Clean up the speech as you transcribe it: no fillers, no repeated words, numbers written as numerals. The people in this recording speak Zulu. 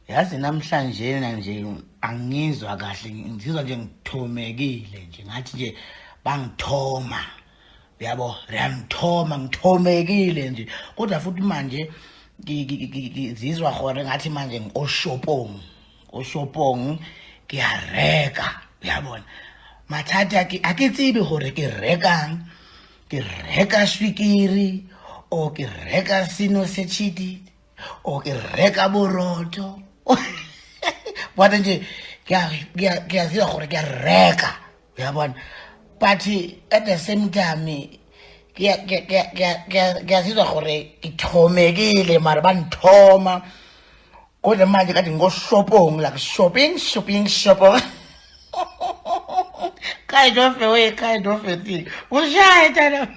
Yazi namhlanje nje angizwa kahle ngizizwa nje ngithomekile nje ngathi nje bangithoma yabo ngithomekile nje kodwa futhi manje ngizizwa khona ngathi manje oshopong ngiyareka uyabona mathata ke tsibe hore ke reka swikiri o ke reka sino se chidi o ke reka boroto bona nje ngiyazizwa gore ke reka uyabona but at the same time ngiyazizwa gore ngithomekile mara banithoma kodwa manje kade ngoshopong like shopping kind of a thing ushaya tana